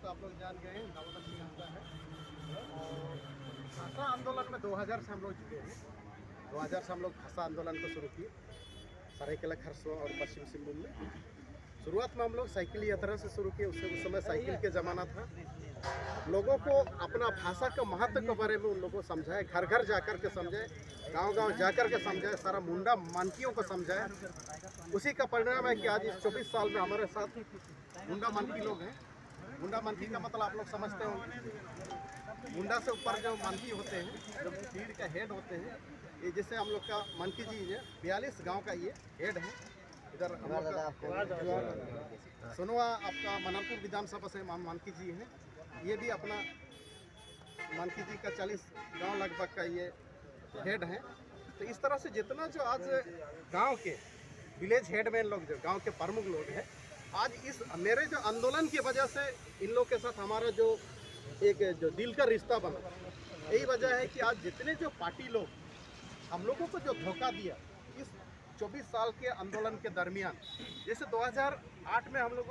तो आप लोग जान गए हैं, दाऊद सिंह आता है। और भाषा आंदोलन में 2000 से हम लोग जुड़े हैं। 2000 से हम लोग भाषा आंदोलन को शुरू किए सरायकेला खरसुआ और पश्चिम सिंहभूम में। शुरुआत में हम लोग साइकिल यात्रा से शुरू किए। उस समय साइकिल के ज़माना था। लोगों को अपना भाषा के महत्व के बारे में उन लोगों को समझाए, घर घर जाकर के समझाए, गांव-गांव जाकर के समझाए, सारा मुंडा मानकियों को समझाए। उसी का परिणाम है कि आज इस 24 साल में हमारे साथ मुंडा मानकी लोग हैं। मुंडा मानकी का मतलब आप लोग समझते होंगे। मुंडा से ऊपर जो मानकी होते हैं, जो भीड़ के हेड होते हैं, ये जैसे हम लोग का मानकी जी है, 42 गाँव का ये हेड है। इधर हम लोग का सोनवा आपका मनरपुर विधानसभा से मानकी जी हैं। ये भी अपना मानकी जी का 40 गांव लगभग का ये हेड है। तो इस तरह से जितना जो आज गांव के विलेज हेडमैन लोग, जो गांव के प्रमुख लोग हैं, आज इस मेरे जो आंदोलन की वजह से इन लोग के साथ हमारा जो एक जो दिल का रिश्ता बना, यही वजह है कि आज जितने जो पार्टी लोग हम लोगों को जो धोखा दिया इस 24 साल के आंदोलन के दरमियान, जैसे 2008 में हम लोग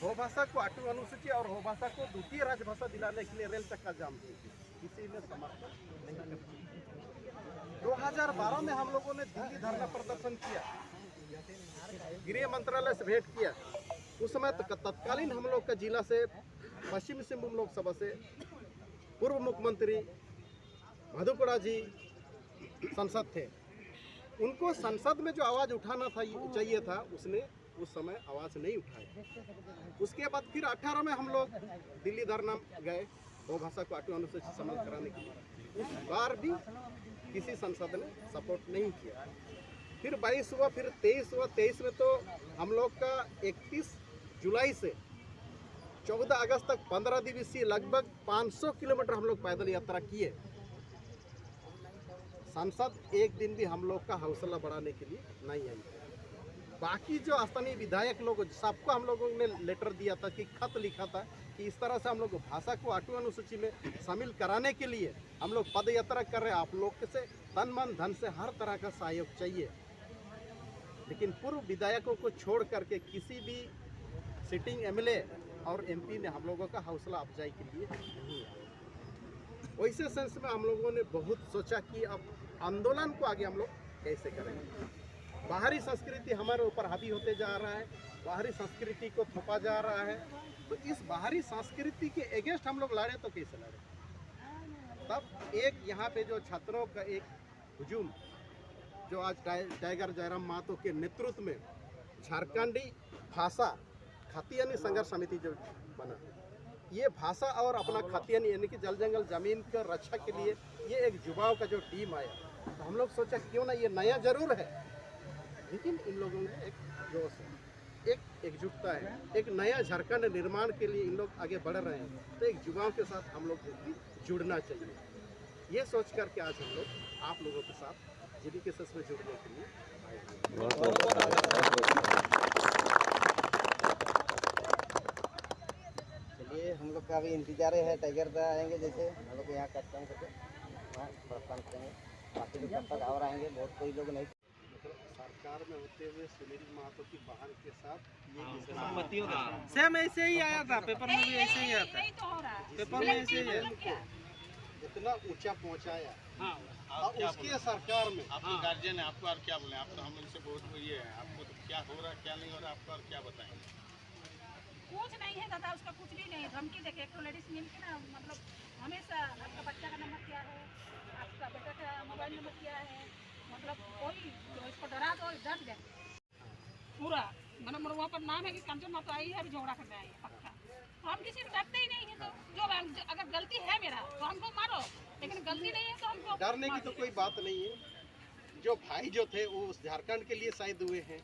हो भाषा को 8वीं अनुसूची और हो भाषा को द्वितीय राजभाषा दिलाने के लिए रेल चक्का जाम की, किसी ने समर्थन नहीं किया। 2012 में हम लोगों ने दिल्ली धरना प्रदर्शन किया, गृह मंत्रालय से भेंट किया। उस समय तत्कालीन हम लोग का जिला से पश्चिम सिंहभूम लोकसभा से पूर्व मुख्यमंत्री मधुपुरा जी संसद थे। उनको संसद में जो आवाज़ उठाना था चाहिए था, उसने उस समय आवाज़ नहीं उठाई। उसके बाद फिर 18 में हम लोग दिल्ली धरना गए वो भाषा को 8वीं अनुसूची शामिल कराने के लिए। उस बार भी किसी संसद ने सपोर्ट नहीं किया। फिर 22 हुआ, फिर 23 हुआ। 23 में तो हम लोग का 31 जुलाई से 14 अगस्त तक 15 दिवसीय लगभग 500 किलोमीटर हम लोग पैदल यात्रा किए। सांसद एक दिन भी हम लोग का हौसला बढ़ाने के लिए नहीं आई। बाकी जो स्थानीय विधायक लोग, सबको हम लोगों ने लेटर दिया था कि खत लिखा था कि इस तरह से हम लोग भाषा को 8वीं अनुसूची में शामिल कराने के लिए हम लोग पद यात्रा कर रहे हैं। आप लोग से तन मन धन से हर तरह का सहयोग चाहिए। लेकिन पूर्व विधायकों को छोड़ करके किसी भी सिटिंग एमएलए और एमपी ने हम लोगों का हौसला अफजाई के लिए नहीं आया। वैसे सेंस में हम लोगों ने बहुत सोचा कि अब आंदोलन को आगे हम लोग कैसे करेंगे। बाहरी संस्कृति हमारे ऊपर हावी होते जा रहा है, बाहरी संस्कृति को थोपा जा रहा है। तो इस बाहरी संस्कृति के अगेंस्ट हम लोग लड़े तो कैसे लड़े। तब एक यहाँ पे जो छात्रों का एक हुजूम, जो आज टाइगर जयराम महतो के नेतृत्व में झारखंडी भाषा खातियानी संघर्ष समिति जो बना, ये भाषा और अपना खातियानी यानी कि जल जंगल जमीन का रक्षा के लिए ये एक युवाओं का जो टीम आया, तो हम लोग सोचा क्यों ना, ये नया जरूर है लेकिन इन लोगों में एक जोश है, एक एकजुटता है, एक नया झारखंड निर्माण के लिए इन लोग आगे बढ़ रहे हैं। तो एक युवाओं के साथ हम लोग भी जुड़ना चाहिए। ये सोच करके आज हम लोग आप लोगों के साथ जीडीके में जुड़ने के लिए चलिए, हम लोग का अभी इंतजार है, टाइगर दा आएंगे, जैसे हम लोग यहाँ कार्यक्रम करके वहाँ प्रस्थान करेंगे। बाकी लोग तब तक और आएंगे, बहुत कोई लोग नहीं। सरकार में होते हुए सुनील महतो की बहन के साथ सेम ऐसे ही आया था, पेपर में भी ऐसे ही आया था, पेपर में ऐसे ही है। इतना ऊंचा पहुंचाया और उसके सरकार में आपके गार्जियन है, आपको और क्या बोले। आप तो हम उनसे बहुत ये है, आपको तो क्या हो रहा है क्या नहीं हो रहा, आपको और क्या बताएंगे। कुछ नहीं है दादा, उसका कुछ भी नहीं। धमकी देखे एक तो लेडीज मिल के ना, मतलब हमेशा आपका बच्चा का नंबर क्या है, आपका बेटा का मोबाइल नंबर क्या है, मतलब कोई जो इसको डरा दो, डर जाए पूरा। नंबर वहाँ पर नाम है कि कंचन माता आई है, अभी झगड़ा करने आई है पक्का। तो हम किसी को डरते ही नहीं है। तो जो अगर गलती है मेरा तो हमको मारो, लेकिन गलती नहीं है तो हमको डरने की तो कोई बात नहीं है। जो भाई जो थे वो उस झारखंड के लिए शायद हुए हैं।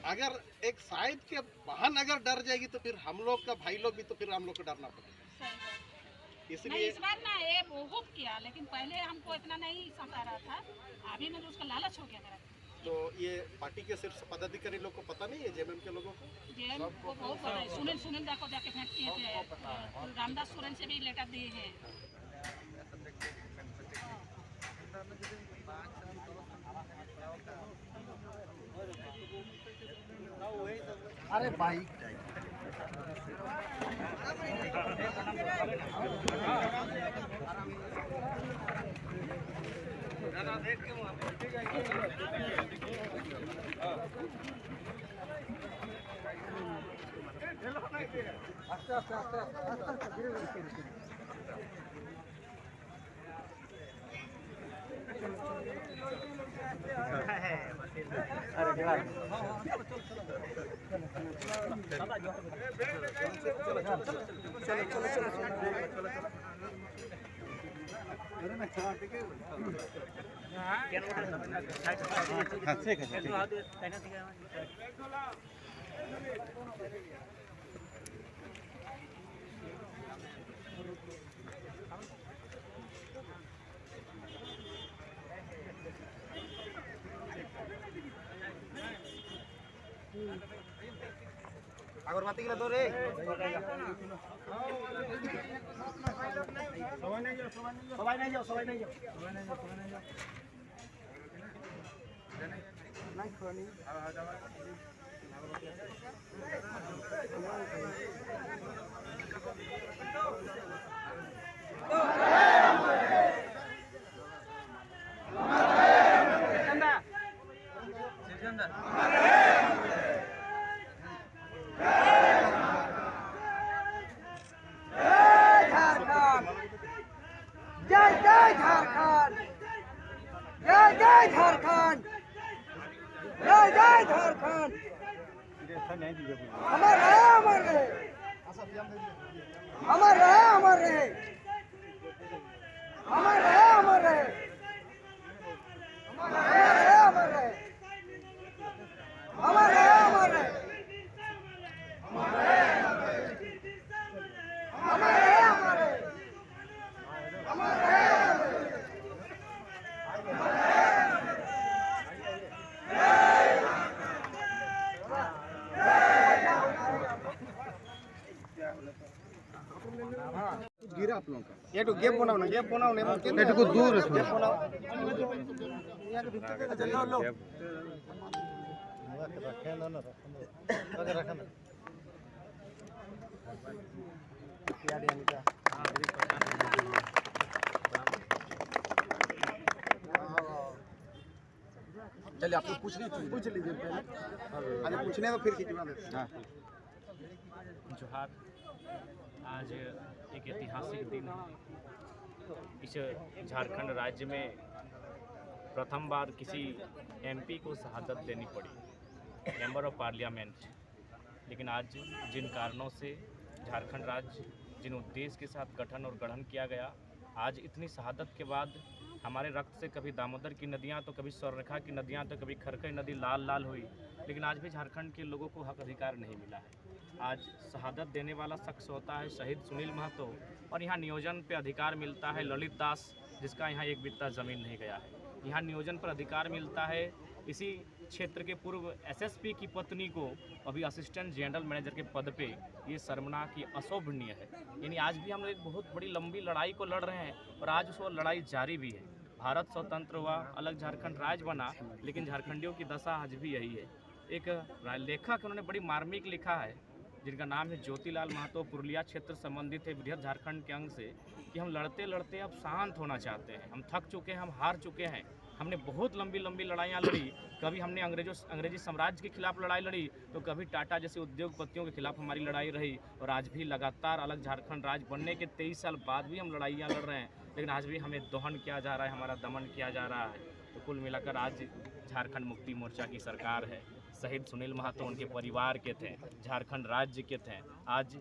अगर एक शायद के बहन अगर डर जाएगी तो फिर हम लोग का भाई लोग भी, तो फिर हम लोग को डरना पड़ेगा। इसलिए इस बार ना ये बहुत किया, लेकिन पहले हमको इतना नहीं सता रहा था, अभी में उसका लालच हो गया मेरा। तो ये पार्टी के सिर्फ पदाधिकारी लोग को पता नहीं है, जेएमएम के लोगों को को बहुत पता है। सुनील दा को जाके भेंट किए थे, रामदास सोरेन से भी लेटर दिए हैं। अरे बाइक अगरबत्ती के दो रे सबाई नहीं जाओ जय जय झारखंड, जय जय झारखंड, जय जय झारखंड। अमर रहे, अमर रहे, अमर रहे, अमर रहे, अमर रहे, अमर रहे, अमर रहे, अमर रहे, अमर रहे, अमर रहे, अमर रहे, अमर रहे, अमर रहे, अमर रहे। गिरा आप लोगों का ये तो गेप बनाओ ना मुमकिन है तो दूर है गेप बनाओ लो लो रखे ना रखा ना क्या दिया निका चलिए आप लोग पूछ लीजिए पहले अरे पूछने तो फिर खिंचवा देते हाँ जोहार। आज एक ऐतिहासिक दिन है। इस झारखंड राज्य में प्रथम बार किसी एमपी को शहादत देनी पड़ी, मेंबर ऑफ पार्लियामेंट। लेकिन आज जिन कारणों से झारखंड राज्य जिन उद्देश्य के साथ गठन और गढ़न किया गया, आज इतनी शहादत के बाद हमारे रक्त से कभी दामोदर की नदियाँ तो कभी स्वर्णरेखा की नदियाँ तो कभी खरखई नदी लाल लाल हुई, लेकिन आज भी झारखंड के लोगों को हक अधिकार नहीं मिला है। आज शहादत देने वाला शख्स होता है शहीद सुनील महतो, और यहाँ नियोजन पे अधिकार मिलता है ललित दास, जिसका यहाँ एक बित्ता ज़मीन नहीं गया है। यहाँ नियोजन पर अधिकार मिलता है इसी क्षेत्र के पूर्व एसएसपी की पत्नी को अभी असिस्टेंट जनरल मैनेजर के पद पे, ये शर्मनाक, ये अशोभनीय है। यानी आज भी हम लोग एक बहुत बड़ी लंबी लड़ाई को लड़ रहे हैं और आज वो लड़ाई जारी भी है। भारत स्वतंत्र हुआ, अलग झारखंड राज्य बना, लेकिन झारखंडियों की दशा आज भी यही है। एक लेखक उन्होंने बड़ी मार्मिक लिखा है जिनका नाम है ज्योतिलाल महतो, पुरुलिया क्षेत्र संबंधित है विधेयक झारखंड के अंग से, कि हम लड़ते लड़ते अब शांत होना चाहते हैं, हम थक चुके हैं, हम हार चुके हैं। हमने बहुत लंबी लंबी लड़ाइयाँ लड़ी, कभी हमने अंग्रेजी साम्राज्य के खिलाफ लड़ाई लड़ी, तो कभी टाटा जैसे उद्योगपतियों के खिलाफ हमारी लड़ाई रही, और आज भी लगातार अलग झारखंड राज्य बनने के 23 साल बाद भी हम लड़ाइयाँ लड़ रहे हैं, लेकिन आज भी हमें दोहन किया जा रहा है, हमारा दमन किया जा रहा है। तो कुल मिलाकर आज झारखंड मुक्ति मोर्चा की सरकार है। शहीद सुनील महतो उनके परिवार के थे, झारखंड राज्य के थे। आज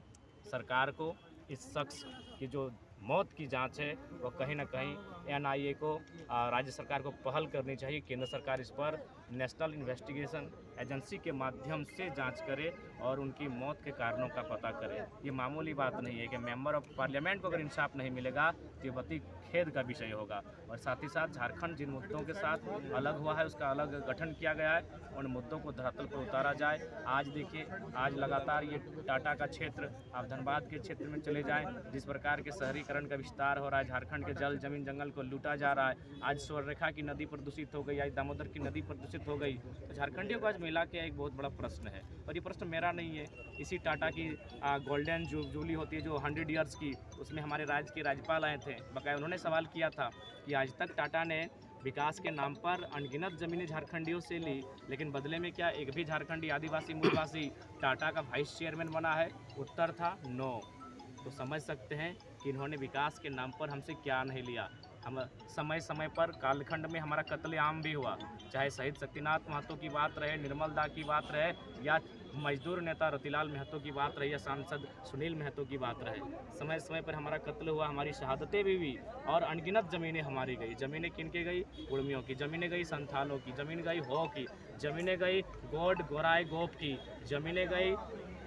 सरकार को इस शख्स की जो मौत की जांच है वो कहीं ना कहीं एनआईए को, राज्य सरकार को पहल करनी चाहिए। केंद्र सरकार इस पर नेशनल इन्वेस्टिगेशन एजेंसी के माध्यम से जांच करे और उनकी मौत के कारणों का पता करे। ये मामूली बात नहीं है कि मेंबर ऑफ पार्लियामेंट को अगर इंसाफ नहीं मिलेगा तो ये खेद का विषय होगा। और साथ ही साथ झारखंड जिन मुद्दों के साथ अलग हुआ है उसका अलग गठन किया गया है, उन मुद्दों को धरातल पर उतारा जाए। आज देखिए, आज लगातार ये टाटा का क्षेत्र, आप धनबाद के क्षेत्र में चले जाएं, जिस प्रकार के शहरीकरण का विस्तार हो रहा है, झारखंड के जल जमीन जंगल को लूटा जा रहा है। आज स्वर्णरेखा की नदी प्रदूषित हो गई, आज दामोदर की नदी प्रदूषित हो गई। तो झारखंडियों को आज मिला के एक बहुत बड़ा प्रश्न है, और ये प्रश्न मेरा नहीं है। इसी टाटा की गोल्डन जुबली होती है जो 100 ईयर्स की, उसमें हमारे राज्य के राज्यपाल आए थे, बकाया उन्होंने सवाल किया था कि आज तक टाटा ने विकास के नाम पर अनगिनत ज़मीनें झारखंडियों से ली, लेकिन बदले में क्या एक भी झारखंडी आदिवासी मूलवासी टाटा का वाइस चेयरमैन बना है? उत्तर था नो। तो समझ सकते हैं कि इन्होंने विकास के नाम पर हमसे क्या नहीं लिया। हम समय समय पर कालखंड में हमारा कत्लेआम भी हुआ, चाहे शहीद शक्तिनाथ महतो की बात रहे, निर्मल दा की बात रहे, या मजदूर नेता रतिलाल महतो की बात रही, या सांसद सुनील महतो की बात रहे। समय समय पर हमारा कत्ल हुआ, हमारी शहादतें भी हुई, और अनगिनत ज़मीनें हमारी गई। ज़मीनें किनके गई? उड़मियों की, ज़मीनें गई संथालों की, ज़मीन गई हो की, ज़मीनें गई गोड गोराई गोप की, ज़मीनें गई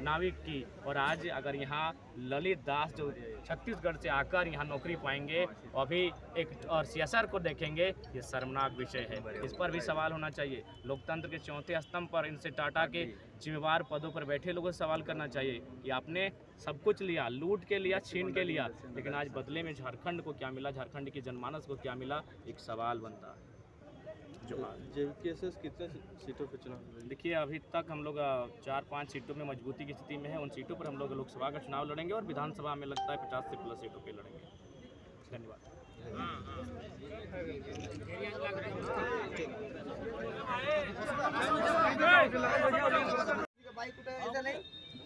नाविक की। और आज अगर यहाँ ललित दास जो छत्तीसगढ़ से आकर यहाँ नौकरी पाएंगे, अभी एक और सीएसआर को देखेंगे, ये शर्मनाक विषय है। इस पर भी सवाल होना चाहिए। लोकतंत्र के चौथे स्तंभ पर इनसे टाटा के जिम्मेवार पदों पर बैठे लोगों से सवाल करना चाहिए कि आपने सब कुछ लिया, लूट के लिया, छीन के लिया, लेकिन आज बदले में झारखंड को क्या मिला, झारखंड की जनमानस को क्या मिला, एक सवाल बनता है। जेवीकेएसएस कितने सीटों पर चुनाव? देखिए, अभी तक हम लोग 4-5 सीटों में मजबूती की स्थिति में है। उन सीटों पर हम लोग लोकसभा का चुनाव लड़ेंगे और विधानसभा में लगता है 50 से प्लस सीटों पे लड़ेंगे। धन्यवाद। बाइक उठे ऐसे नहीं,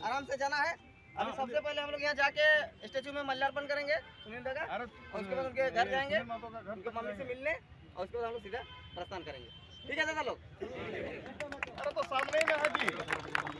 आराम से जाना है। अभी सबसे पहले हम लोग यहाँ जाके स्टेचू में माल्यार्पण करेंगे सुनील दादा, और उसके बाद उनके घर जाएंगे, उनके मम्मी से मिलने, और उसके बाद हम लोग सीधा प्रस्थान करेंगे। ठीक है दादा लोग? अरे तो सामने ही में